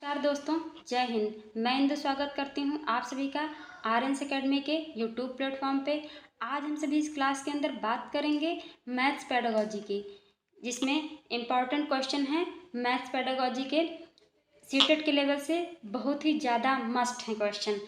नमस्कार दोस्तों, जय हिंद। मैं इंदु स्वागत करती हूँ आप सभी का आरएनस एकेडमी के यूट्यूब प्लेटफॉर्म पे। आज हम सभी इस क्लास के अंदर बात करेंगे मैथ्स पेडागोजी की, जिसमें इम्पॉर्टेंट क्वेश्चन है मैथ्स पेडागोजी के सीटेट के लेवल से बहुत ही ज़्यादा मस्ट हैं क्वेश्चन।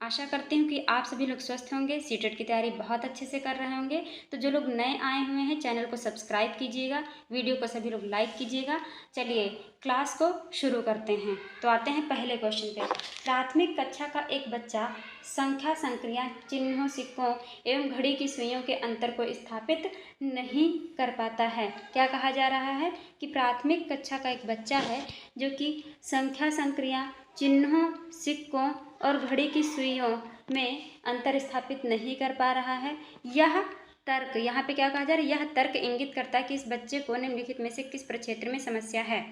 आशा करती हूँ कि आप सभी लोग स्वस्थ होंगे, सीटेट की तैयारी बहुत अच्छे से कर रहे होंगे। तो जो लोग नए आए हुए हैं चैनल को सब्सक्राइब कीजिएगा, वीडियो को सभी लोग लाइक कीजिएगा। चलिए क्लास को शुरू करते हैं। तो आते हैं पहले क्वेश्चन पे। प्राथमिक कक्षा का एक बच्चा संख्या, संक्रिया, चिन्हों, सिक्कों एवं घड़ी की सुइयों के अंतर को स्थापित नहीं कर पाता है। क्या कहा जा रहा है कि प्राथमिक कक्षा का एक बच्चा है जो कि संख्या, संक्रिया, चिन्हों, सिक्कों और घड़ी की सुइयों में अंतर स्थापित नहीं कर पा रहा है। यह तर्क, यहाँ पे क्या कहा जा रहा है, यह तर्क इंगित करता है कि इस बच्चे को निम्नलिखित में से किस प्रक्षेत्र में समस्या है।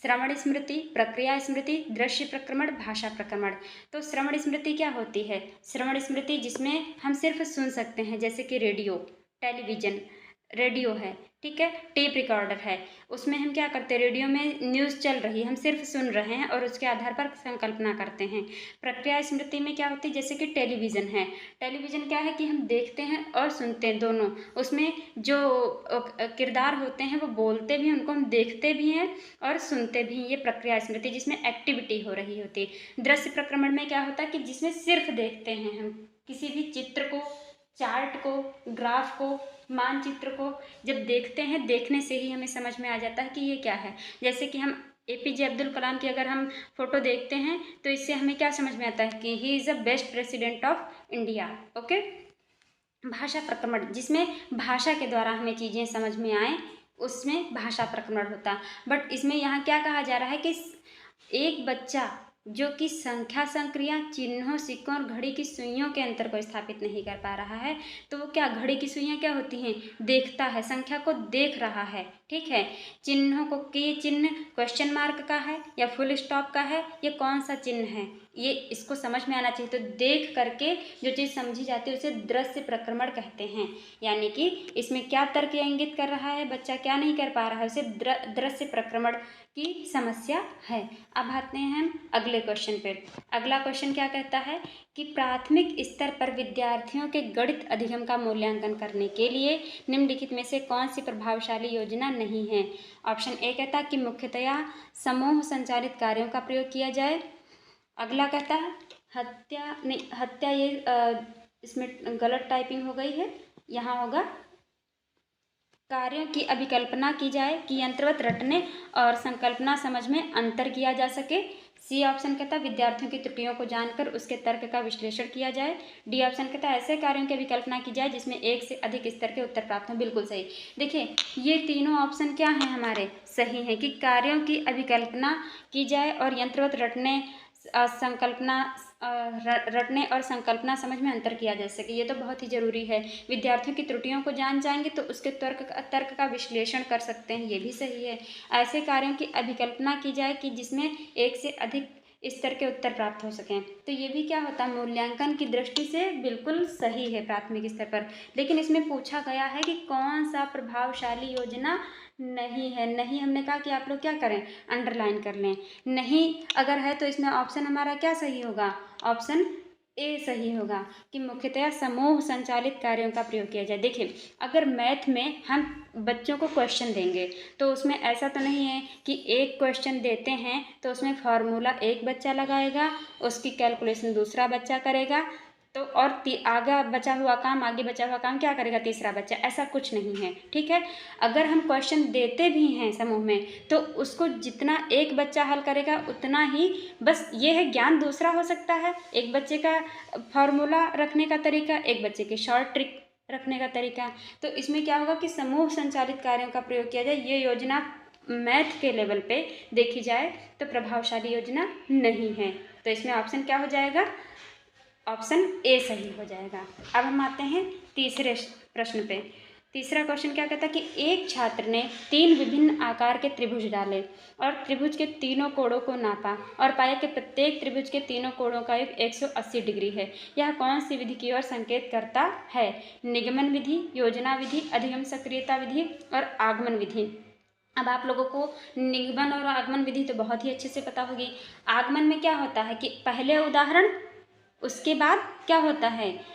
श्रवण स्मृति, प्रक्रिया स्मृति, दृश्य प्रक्रमण, भाषा प्रक्रमण। तो श्रवण स्मृति क्या होती है? श्रवण स्मृति जिसमें हम सिर्फ सुन सकते हैं, जैसे कि रेडियो, टेलीविज़न, रेडियो है, ठीक है, टेप रिकॉर्डर है। उसमें हम क्या करते हैं, रेडियो में न्यूज़ चल रही है, हम सिर्फ सुन रहे हैं और उसके आधार पर संकल्पना करते हैं। प्रक्रिया स्मृति में क्या होती है, जैसे कि टेलीविज़न है। टेलीविज़न क्या है कि हम देखते हैं और सुनते हैं दोनों। उसमें जो किरदार होते हैं वो बोलते भी हैं, उनको हम देखते भी हैं और सुनते भी हैं। ये प्रक्रिया स्मृति जिसमें एक्टिविटी हो रही होती है। दृश्य प्रक्रमण में क्या होता है कि जिसमें सिर्फ देखते हैं हम किसी भी चित्र को, चार्ट को, ग्राफ को, मानचित्र को जब देखते हैं, देखने से ही हमें समझ में आ जाता है कि ये क्या है। जैसे कि हम एपीजे अब्दुल कलाम की अगर हम फोटो देखते हैं तो इससे हमें क्या समझ में आता है कि he is the best president of India. Okay. भाषा प्रक्रमण जिसमें भाषा के द्वारा हमें चीज़ें समझ में आए, उसमें भाषा प्रक्रमण होता। बट इसमें यहाँ क्या कहा जा रहा है कि एक बच्चा जो कि संख्या, संक्रिया, चिन्हों, सिक्कों और घड़ी की सुइयों के अंतर को स्थापित नहीं कर पा रहा है। तो वो क्या, घड़ी की सुइयाँ क्या होती हैं, देखता है, संख्या को देख रहा है, ठीक है। चिन्हों को, कि ये चिन्ह क्वेश्चन मार्क का है या फुल स्टॉप का है, ये कौन सा चिन्ह है, ये इसको समझ में आना चाहिए। तो देख करके जो चीज़ समझी जाती है उसे दृश्य प्रक्रमण कहते हैं। यानी कि इसमें क्या तर्क इंगित कर रहा है, बच्चा क्या नहीं कर पा रहा है, उसे दृश्य प्रक्रमण की समस्या है। अब आते हैं हम अगले क्वेश्चन पे। अगला क्वेश्चन क्या कहता है कि प्राथमिक स्तर पर विद्यार्थियों के गणित अधिगम का मूल्यांकन करने के लिए निम्नलिखित में से कौन सी प्रभावशाली योजना नहीं है। ऑप्शन ए कहता है कि मुख्यतया समूह संचालित कार्यों का प्रयोग किया जाए। अगला कहता है हत्या, नहीं हत्या, ये इसमें गलत टाइपिंग हो गई है, यहाँ होगा कार्यों की अभिकल्पना की जाए कि यंत्रवत रटने और संकल्पना समझ में अंतर किया जा सके। सी ऑप्शन कहता है विद्यार्थियों की त्रुटियों को जानकर उसके तर्क का विश्लेषण किया जाए। डी ऑप्शन कहता है ऐसे कार्यों की अभिकल्पना की जाए जिसमें एक से अधिक स्तर के उत्तर प्राप्त हों। बिल्कुल सही। देखिए ये तीनों ऑप्शन क्या हैं, हमारे सही हैं कि कार्यों की अभिकल्पना की जाए और यंत्रवत रटने और संकल्पना समझ में अंतर किया जा सके। ये तो बहुत ही ज़रूरी है। विद्यार्थियों की त्रुटियों को जान जाएंगे तो उसके तर्क का विश्लेषण कर सकते हैं, ये भी सही है। ऐसे कार्यों की अभिकल्पना की जाए कि जिसमें एक से अधिक स्तर के उत्तर प्राप्त हो सकें। तो ये भी क्या होता है, मूल्यांकन की दृष्टि से बिल्कुल सही है प्राथमिक स्तर पर। लेकिन इसमें पूछा गया है कि कौन सा प्रभावशाली योजना नहीं है। नहीं हमने कहा कि आप लोग क्या करें, अंडरलाइन कर लें। नहीं अगर है तो इसमें ऑप्शन हमारा क्या सही होगा, ऑप्शन ए सही होगा कि मुख्यतया समूह संचालित कार्यों का प्रयोग किया जाए। देखिए अगर मैथ में हम बच्चों को क्वेश्चन देंगे तो उसमें ऐसा तो नहीं है कि एक क्वेश्चन देते हैं तो उसमें फार्मूला एक बच्चा लगाएगा, उसकी कैलकुलेशन दूसरा बच्चा करेगा, तो और आगे बचा हुआ काम क्या करेगा तीसरा बच्चा। ऐसा कुछ नहीं है, ठीक है। अगर हम क्वेश्चन देते भी हैं समूह में तो उसको जितना एक बच्चा हल करेगा उतना ही, बस ये है ज्ञान दूसरा हो सकता है, एक बच्चे का फॉर्मूला रखने का तरीका, एक बच्चे की शॉर्ट ट्रिक रखने का तरीका। तो इसमें क्या होगा कि समूह संचालित कार्यों का प्रयोग किया जाए। ये योजना मैथ के लेवल पे देखी जाए तो प्रभावशाली योजना नहीं है। तो इसमें ऑप्शन क्या हो जाएगा, ऑप्शन ए सही हो जाएगा। अब हम आते हैं तीसरे प्रश्न पे। तीसरा क्वेश्चन क्या कहता है कि एक छात्र ने 3 विभिन्न आकार के त्रिभुज डाले और त्रिभुज के तीनों कोणों को नापा और पाया कि प्रत्येक त्रिभुज के तीनों कोणों का एक 180 डिग्री है। यह कौन सी विधि की ओर संकेत करता है? निगमन विधि, योजना विधि, अधिगम सक्रियता विधि और आगमन विधि। अब आप लोगों को निगमन और आगमन विधि तो बहुत ही अच्छे से पता होगी। आगमन में क्या होता है कि पहले उदाहरण, उसके बाद क्या होता है,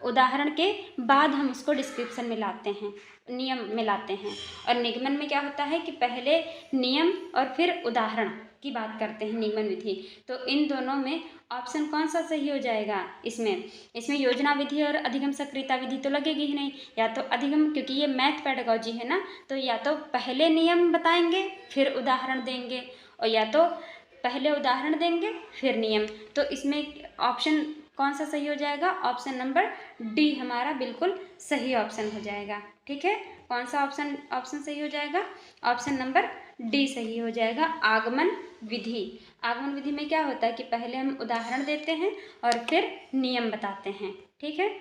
उदाहरण के बाद हम उसको डिस्क्रिप्शन में लाते हैं, नियम में लाते हैं। और निगमन में क्या होता है कि पहले नियम और फिर उदाहरण की बात करते हैं, निगमन विधि। तो इन दोनों में ऑप्शन कौन सा सही हो जाएगा? इसमें योजना विधि और अधिगम सक्रियता विधि तो लगेगी ही नहीं। या तो अधिगम, क्योंकि ये मैथ पेडागोजी है ना, तो या तो पहले नियम बताएंगे फिर उदाहरण देंगे, और या तो पहले उदाहरण देंगे फिर नियम। तो इसमें ऑप्शन कौन सा सही हो जाएगा? ऑप्शन नंबर डी हमारा बिल्कुल सही ऑप्शन हो जाएगा। ठीक है, कौन सा ऑप्शन सही हो जाएगा? ऑप्शन नंबर डी सही हो जाएगा, आगमन विधि। आगमन विधि में क्या होता है कि पहले हम उदाहरण देते हैं और फिर नियम बताते हैं। ठीक है,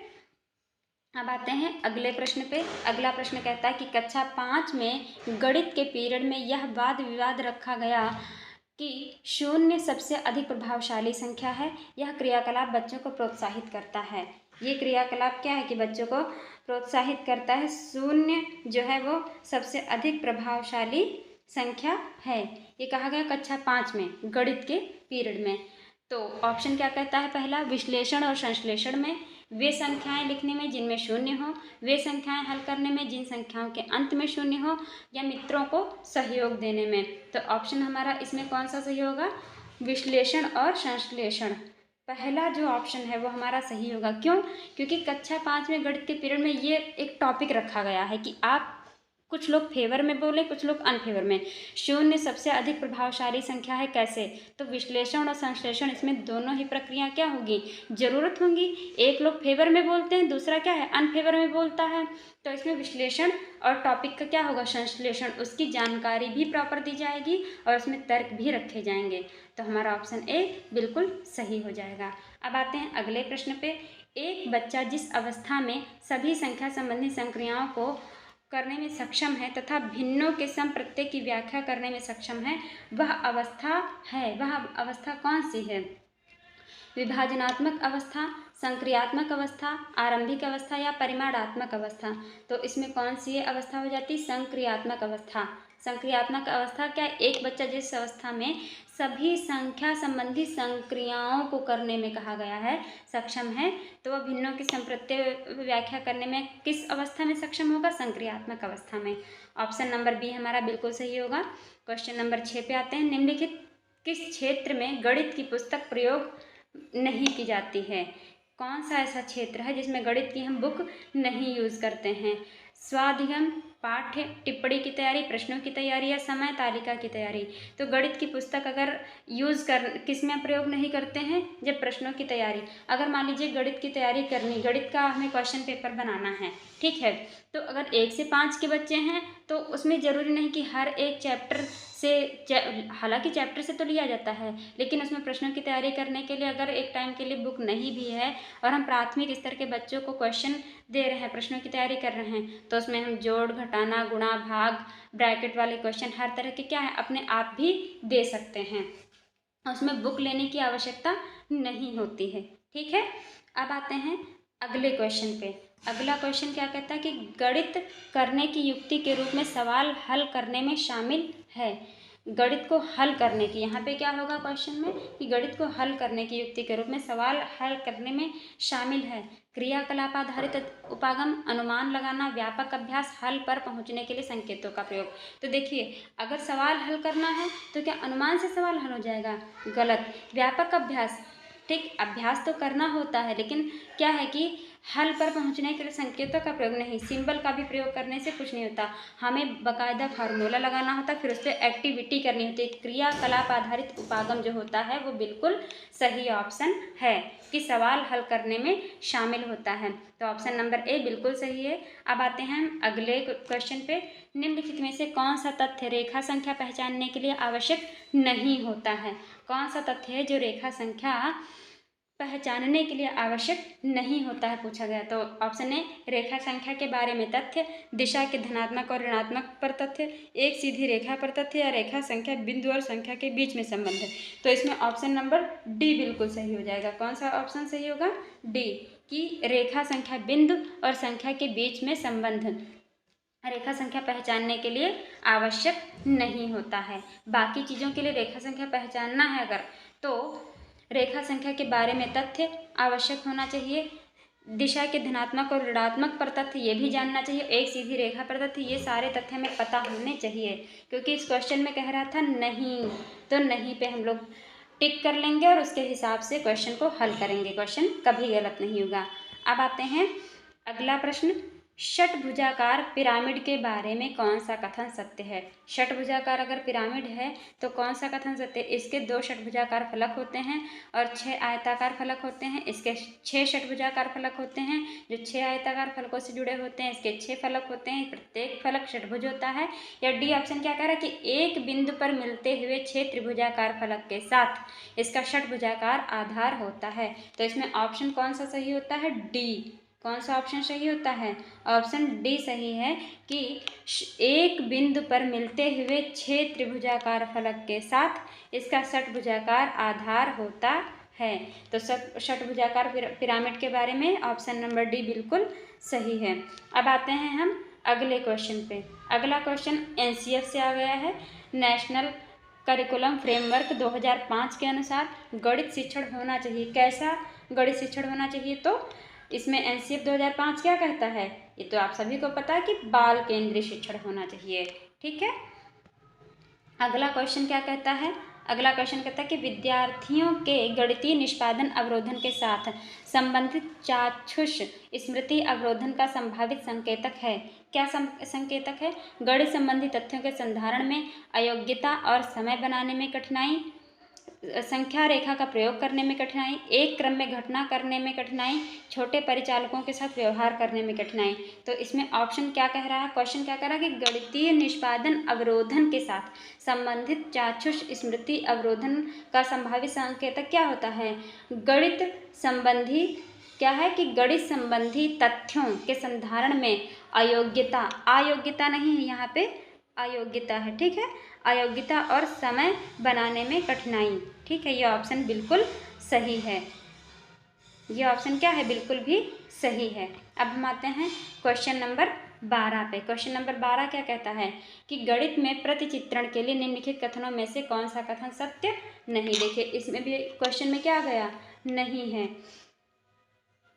अब आते हैं अगले प्रश्न पे। अगला प्रश्न कहता है कि कक्षा 5 में गणित के पीरियड में यह वाद विवाद रखा गया कि शून्य सबसे अधिक प्रभावशाली संख्या है। यह क्रियाकलाप बच्चों को प्रोत्साहित करता है। ये क्रियाकलाप क्या है कि बच्चों को प्रोत्साहित करता है। शून्य जो है वो सबसे अधिक प्रभावशाली संख्या है। ये कहा गया कक्षा 5 में गणित के पीरियड में। तो ऑप्शन क्या कहता है? पहला, विश्लेषण और संश्लेषण में, वे संख्याएं लिखने में जिनमें शून्य हो, वे संख्याएं हल करने में जिन संख्याओं के अंत में शून्य हो, या मित्रों को सहयोग देने में। तो ऑप्शन हमारा इसमें कौन सा सही होगा? विश्लेषण और संश्लेषण। पहला जो ऑप्शन है वो हमारा सही होगा। क्यों? क्योंकि कक्षा 5 में गणित के पीरियड में ये एक टॉपिक रखा गया है कि आप, कुछ लोग फेवर में बोले कुछ लोग अनफेवर में, शून्य सबसे अधिक प्रभावशाली संख्या है, कैसे? तो विश्लेषण और संश्लेषण, इसमें दोनों ही प्रक्रिया क्या होगी? जरूरत होंगी। एक लोग फेवर में बोलते हैं, दूसरा क्या है? अनफेवर में बोलता है। तो इसमें विश्लेषण और टॉपिक का क्या होगा? संश्लेषण। उसकी जानकारी भी प्रॉपर दी जाएगी और उसमें तर्क भी रखे जाएंगे। तो हमारा ऑप्शन ए बिल्कुल सही हो जाएगा। अब आते हैं अगले प्रश्न पे। एक बच्चा जिस अवस्था में सभी संख्या संबंधी संक्रियाओं को करने में सक्षम है तथा भिन्नों के सम प्रत्यय की व्याख्या करने में सक्षम है, वह अवस्था कौन सी है? विभाजनात्मक अवस्था, संक्रियात्मक अवस्था, आरंभिक अवस्था, या परिमाणात्मक अवस्था? तो इसमें कौन सी अवस्था हो जाती? संक्रियात्मक अवस्था। संक्रियात्मक अवस्था क्या? एक बच्चा जिस अवस्था में सभी संख्या संबंधी संक्रियाओं को करने में कहा गया है सक्षम है, तो वह भिन्नों की संप्रत्यय व्याख्या करने में किस अवस्था में सक्षम होगा? संक्रियात्मक अवस्था में। ऑप्शन नंबर बी हमारा बिल्कुल सही होगा। क्वेश्चन नंबर 6 पे आते हैं। निम्नलिखित किस क्षेत्र में गणित की पुस्तक प्रयोग नहीं की जाती है? कौन सा ऐसा क्षेत्र है जिसमें गणित की हम बुक नहीं यूज़ करते हैं? स्वाधिगम, पाठ्य, टिप्पणी की तैयारी, प्रश्नों की तैयारी, या समय तालिका की तैयारी? तो गणित की पुस्तक अगर किस में प्रयोग नहीं करते हैं? जब प्रश्नों की तैयारी, अगर मान लीजिए गणित की तैयारी करनी, गणित का हमें क्वेश्चन पेपर बनाना है, ठीक है, तो अगर 1 से 5 के बच्चे हैं तो उसमें ज़रूरी नहीं कि हर एक चैप्टर से, हालांकि चैप्टर से तो लिया जाता है, लेकिन उसमें प्रश्नों की तैयारी करने के लिए अगर एक टाइम के लिए बुक नहीं भी है और हम प्राथमिक स्तर के बच्चों को क्वेश्चन दे रहे हैं, प्रश्नों की तैयारी कर रहे हैं, तो उसमें हम जोड़, घटाना, गुणा, भाग, ब्रैकेट वाले क्वेश्चन हर तरह के क्या है अपने आप भी दे सकते हैं। उसमें बुक लेने की आवश्यकता नहीं होती है। ठीक है, अब आते हैं अगले क्वेश्चन पे। अगला क्वेश्चन क्या कहता है कि गणित करने की युक्ति के रूप में सवाल हल करने में शामिल है। गणित को हल करने की, यहाँ पे क्या होगा क्वेश्चन में कि गणित को हल करने की युक्ति के रूप में सवाल हल करने में शामिल है क्रियाकलाप आधारित उपागम, अनुमान लगाना, व्यापक अभ्यास, हल पर पहुंचने के लिए संकेतों का प्रयोग। तो देखिए, अगर सवाल हल करना है तो क्या अनुमान से सवाल हल हो जाएगा? गलत। व्यापक अभ्यास, ठीक, अभ्यास तो करना होता है, लेकिन क्या है कि हल पर पहुंचने के लिए संकेतों का प्रयोग नहीं, सिंबल का भी प्रयोग करने से कुछ नहीं होता। हमें बाकायदा फार्मूला लगाना होता है, फिर उस पर एक्टिविटी करनी होती है। क्रियाकलाप आधारित उपागम जो होता है वो बिल्कुल सही ऑप्शन है कि सवाल हल करने में शामिल होता है। तो ऑप्शन नंबर ए बिल्कुल सही है। अब आते हैं हम अगले क्वेश्चन पे। निम्नलिखित में से कौन सा तथ्य रेखा संख्या पहचानने के लिए आवश्यक नहीं होता है? कौन सा तथ्य है जो रेखा संख्या पहचानने के लिए आवश्यक नहीं होता है, पूछा गया। तो ऑप्शन ए, रेखा संख्या के बारे में तथ्य, दिशा के धनात्मक और ऋणात्मक पर तथ्य, एक सीधी रेखा पर तथ्य, या रेखा संख्या बिंदु और संख्या के बीच में संबंध है। तो इसमें ऑप्शन नंबर डी बिल्कुल सही हो जाएगा। कौन सा ऑप्शन सही होगा? डी, कि रेखा संख्या बिंदु और संख्या के बीच में संबंध। रेखा संख्या पहचानने के लिए आवश्यक नहीं होता है। बाकी चीज़ों के लिए रेखा संख्या पहचानना है अगर, तो रेखा संख्या के बारे में तथ्य आवश्यक होना चाहिए, दिशा के धनात्मक और ऋणात्मक पर तथ्य ये भी जानना चाहिए, एक सीधी रेखा पर तथ्य, ये सारे तथ्य हमें पता होने चाहिए। क्योंकि इस क्वेश्चन में कह रहा था नहीं, तो नहीं पे हम लोग टिक कर लेंगे और उसके हिसाब से क्वेश्चन को हल करेंगे, क्वेश्चन कभी गलत नहीं होगा। अब आते हैं अगला प्रश्न, षटभुजाकार पिरामिड के बारे में कौन सा कथन सत्य है। षटभुजाकार अगर पिरामिड है तो कौन सा कथन सत्य है। इसके 2 षटभुजाकार फलक होते हैं और 6 आयताकार फलक होते हैं। इसके 6 षटभुजाकार फलक होते हैं जो 6 आयताकार फलकों से जुड़े होते हैं। इसके 6 फलक होते हैं, प्रत्येक फलक षटभुज होता है। या डी ऑप्शन क्या कह रहा है कि एक बिंदु पर मिलते हुए 6 त्रिभुजाकार फलक के साथ इसका षटभुजाकार आधार होता है। तो इसमें ऑप्शन कौन सा सही होता है, डी। कौन सा ऑप्शन सही होता है, ऑप्शन डी सही है कि एक बिंदु पर मिलते हुए 6 त्रिभुजाकार फलक के साथ इसका षटभुजाकार आधार होता है। तो षटभुजाकार पिरामिड के बारे में ऑप्शन नंबर डी बिल्कुल सही है। अब आते हैं हम अगले क्वेश्चन पे। अगला क्वेश्चन एनसीएफ से आ गया है, नेशनल करिकुलम फ्रेमवर्क 2005 के अनुसार गणित शिक्षण होना चाहिए। कैसा गणित शिक्षण होना चाहिए, तो इसमें एनसीएफ 2005 क्या कहता है, ये तो आप सभी को पता है कि बाल केंद्रीय शिक्षण होना चाहिए। ठीक है, अगला क्वेश्चन क्या कहता है, अगला क्वेश्चन कहता है कि विद्यार्थियों के गणितीय निष्पादन अवरोधन के साथ संबंधित चाक्षुष स्मृति अवरोधन का संभावित संकेतक है। क्या संकेतक है, गणित संबंधी तथ्यों के संधारण में अयोग्यता और समय बनाने में कठिनाई, संख्या रेखा का प्रयोग करने में कठिनाई, एक क्रम में घटना करने में कठिनाई, छोटे परिचालकों के साथ व्यवहार करने में कठिनाई। तो इसमें ऑप्शन क्या कह रहा है, क्वेश्चन क्या कह रहा है कि गणितीय निष्पादन अवरोधन के साथ संबंधित चाक्षुष स्मृति अवरोधन का संभावित संकेतक क्या होता है। गणित संबंधी क्या है कि गणित संबंधी तथ्यों के संधारण में अयोग्यता, अयोग्यता नहीं है यहाँ पे, अयोग्यता है। ठीक है, अयोग्यता और समय बनाने में कठिनाई। ठीक है, ये ऑप्शन बिल्कुल सही है, ये ऑप्शन क्या है, बिल्कुल भी सही है। अब हम आते हैं क्वेश्चन नंबर 12 पे। क्वेश्चन नंबर 12 क्या कहता है कि गणित में प्रतिचित्रण के लिए निम्नलिखित कथनों में से कौन सा कथन सत्य नहीं। देखिए इसमें भी क्वेश्चन में क्या आ गया, नहीं है।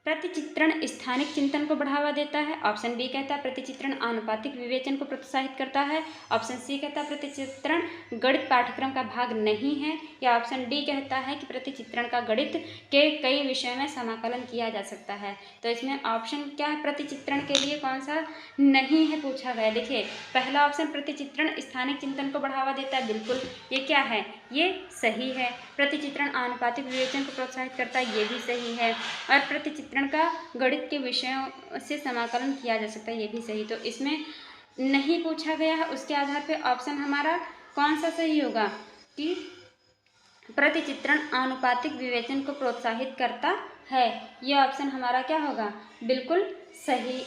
प्रतिचित्रण स्थानिक चिंतन को बढ़ावा देता है। ऑप्शन बी कहता है प्रतिचित्रण आनुपातिक विवेचन को प्रोत्साहित करता है। ऑप्शन सी कहता है प्रतिचित्रण गणित पाठ्यक्रम का भाग नहीं है। या ऑप्शन डी कहता है कि प्रतिचित्रण का गणित के कई विषयों में समाकलन किया जा सकता है। तो इसमें ऑप्शन क्या है, प्रतिचित्रण के लिए कौन सा नहीं है पूछा गया। देखिए पहला ऑप्शन प्रतिचित्रण स्थानिक चिंतन को बढ़ावा देता है, बिल्कुल ये क्या है, ये सही है। प्रतिचित्रण आनुपातिक विवेचन को प्रोत्साहित करता है, ये भी सही है। और प्रतिचित्रण का गणित के विषयों से समाकलन किया जा सकता है, ये भी सही। तो इसमें नहीं पूछा गया है, उसके आधार पे ऑप्शन हमारा कौन सा सही होगा कि प्रतिचित्रण आनुपातिक विवेचन को प्रोत्साहित करता है। ये ऑप्शन हमारा क्या होगा, बिल्कुल सही।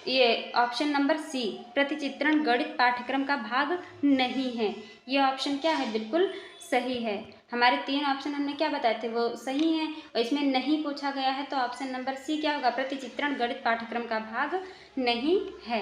ये ऑप्शन नंबर सी प्रतिचित्रण गणित पाठ्यक्रम का भाग नहीं है, ये ऑप्शन क्या है, बिल्कुल सही है। हमारे 3 ऑप्शन हमने क्या बताए थे वो सही हैं और इसमें नहीं पूछा गया है, तो ऑप्शन नंबर सी क्या होगा, प्रतिचित्रण गणित पाठ्यक्रम का भाग नहीं है।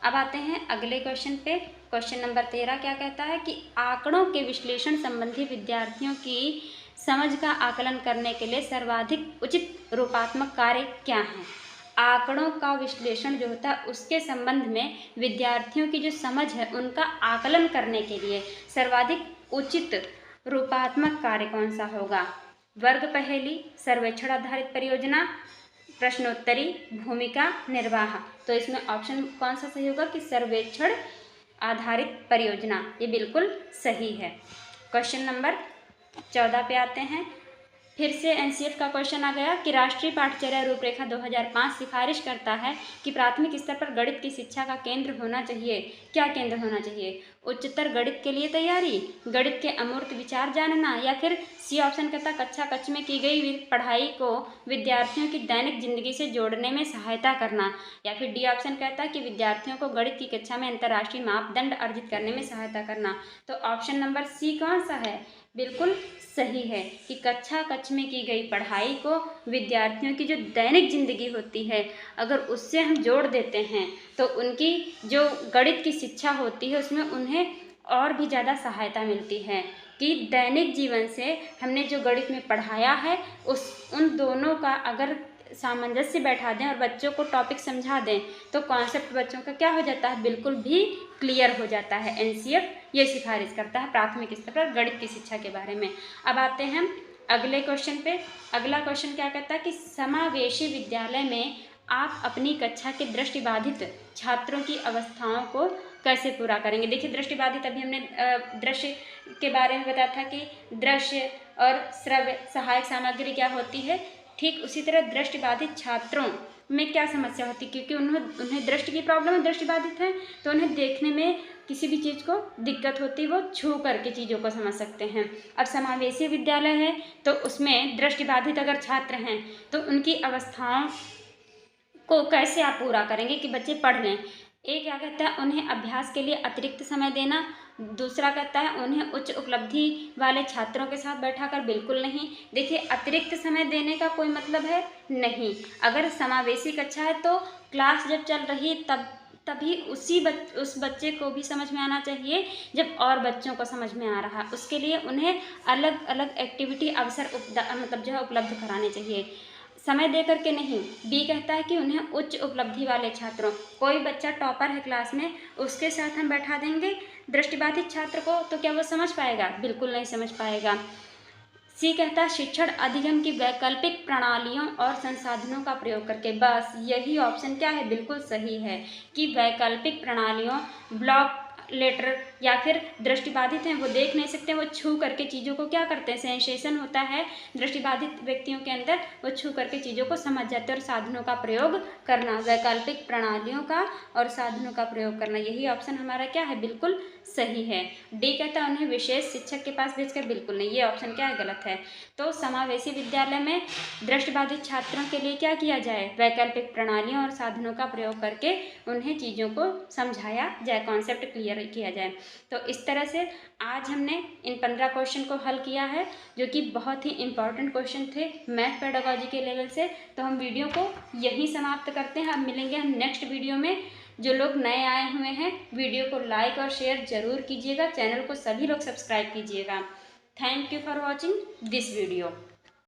अब आते हैं अगले क्वेश्चन पे। क्वेश्चन नंबर 13 क्या कहता है कि आंकड़ों के विश्लेषण संबंधी विद्यार्थियों की समझ का आकलन करने के लिए सर्वाधिक उचित रूपात्मक कार्य क्या है। आंकड़ों का विश्लेषण जो होता है उसके संबंध में विद्यार्थियों की जो समझ है उनका आकलन करने के लिए सर्वाधिक उचित रूपात्मक कार्य कौन सा होगा। वर्ग पहेली, सर्वेक्षण आधारित परियोजना, प्रश्नोत्तरी, भूमिका निर्वाह। तो इसमें ऑप्शन कौन सा सही होगा कि सर्वेक्षण आधारित परियोजना, ये बिल्कुल सही है। क्वेश्चन नंबर 14 पे आते हैं। फिर से एनसीएफ का क्वेश्चन आ गया कि राष्ट्रीय पाठ्यचर्या रूपरेखा 2005 सिफारिश करता है कि प्राथमिक स्तर पर गणित की शिक्षा का केंद्र होना चाहिए। क्या केंद्र होना चाहिए, उच्चतर गणित के लिए तैयारी, गणित के अमूर्त विचार जानना, या फिर सी ऑप्शन कहता कक्षा कक्ष में की गई पढ़ाई को विद्यार्थियों की दैनिक जिंदगी से जोड़ने में सहायता करना, या फिर डी ऑप्शन कहता है कि विद्यार्थियों को गणित की कक्षा में अंतर्राष्ट्रीय मापदंड अर्जित करने में सहायता करना। तो ऑप्शन नंबर सी कौन सा है, बिल्कुल सही है कि कक्षा कक्ष में की गई पढ़ाई को विद्यार्थियों की जो दैनिक जिंदगी होती है अगर उससे हम जोड़ देते हैं तो उनकी जो गणित की शिक्षा होती है उसमें उन्हें और भी ज़्यादा सहायता मिलती है कि दैनिक जीवन से हमने जो गणित में पढ़ाया है उस उन दोनों का अगर सामंजस्य बैठा दें और बच्चों को टॉपिक समझा दें तो कॉन्सेप्ट बच्चों का क्या हो जाता है, बिल्कुल भी क्लियर हो जाता है। एनसीएफ ये सिफारिश करता है प्राथमिक स्तर पर गणित की शिक्षा के बारे में। अब आते हैं हम अगले क्वेश्चन पे। अगला क्वेश्चन क्या कहता है कि समावेशी विद्यालय में आप अपनी कक्षा के दृष्टिबाधित छात्रों की अवस्थाओं को कैसे पूरा करेंगे। देखिए दृष्टिबाधित अभी हमने दृश्य के बारे में बताया था कि दृश्य और श्रव्य सहायक सामग्री क्या होती है, ठीक उसी तरह दृष्टिबाधित छात्रों में क्या समस्या होती है, क्योंकि उन्हें दृष्टि की प्रॉब्लम है, दृष्टिबाधित है तो उन्हें देखने में किसी भी चीज़ को दिक्कत होती है, वो छू करके चीज़ों को समझ सकते हैं। अब समावेशी विद्यालय है तो उसमें दृष्टिबाधित अगर छात्र हैं तो उनकी अवस्थाओं को कैसे आप पूरा करेंगे कि बच्चे पढ़ लें। एक क्या कहता है उन्हें अभ्यास के लिए अतिरिक्त समय देना, दूसरा कहता है उन्हें उच्च उपलब्धि वाले छात्रों के साथ बैठाकर बिल्कुल नहीं। देखिए अतिरिक्त समय देने का कोई मतलब है नहीं। अगर समावेशी कक्षा है तो क्लास जब चल रही तभी उस बच्चे को भी समझ में आना चाहिए जब और बच्चों को समझ में आ रहा है। उसके लिए उन्हें अलग अलग एक्टिविटी अवसर मतलब जो है उपलब्ध कराने चाहिए, समय दे करके नहीं। बी कहता है कि उन्हें उच्च उपलब्धि वाले छात्रों, कोई बच्चा टॉपर है क्लास में उसके साथ हम बैठा देंगे दृष्टिबाधित छात्र को तो क्या वो समझ पाएगा, बिल्कुल नहीं समझ पाएगा। सी कहता है शिक्षण अधिगम की वैकल्पिक प्रणालियों और संसाधनों का प्रयोग करके। बस यही ऑप्शन क्या है, बिल्कुल सही है कि वैकल्पिक प्रणालियों, ब्लॉक लेटर या फिर दृष्टिबाधित हैं वो देख नहीं सकते, वो छू करके चीज़ों को क्या करते हैं, सेंसेशन होता है दृष्टिबाधित व्यक्तियों के अंदर, वो छू करके चीज़ों को समझ जाते हैं और साधनों का प्रयोग करना, वैकल्पिक प्रणालियों का और साधनों का प्रयोग करना, यही ऑप्शन हमारा क्या है, बिल्कुल सही है। डी कहता है उन्हें विशेष शिक्षक के पास भेजकर, बिल्कुल नहीं, ये ऑप्शन क्या है, गलत है। तो समावेशी विद्यालय में दृष्टिबाधित छात्रों के लिए क्या किया जाए, वैकल्पिक प्रणालियों और साधनों का प्रयोग करके उन्हें चीज़ों को समझाया जाए, कॉन्सेप्ट क्लियर किया जाए। तो इस तरह से आज हमने इन 15 क्वेश्चन को हल किया है जो कि बहुत ही इंपॉर्टेंट क्वेश्चन थे मैथ पेडागोजी के लेवल से। तो हम वीडियो को यहीं समाप्त करते हैं। अब मिलेंगे हम नेक्स्ट वीडियो में। जो लोग नए आए हुए हैं वीडियो को लाइक और शेयर जरूर कीजिएगा, चैनल को सभी लोग सब्सक्राइब कीजिएगा। Thank you for watching this video.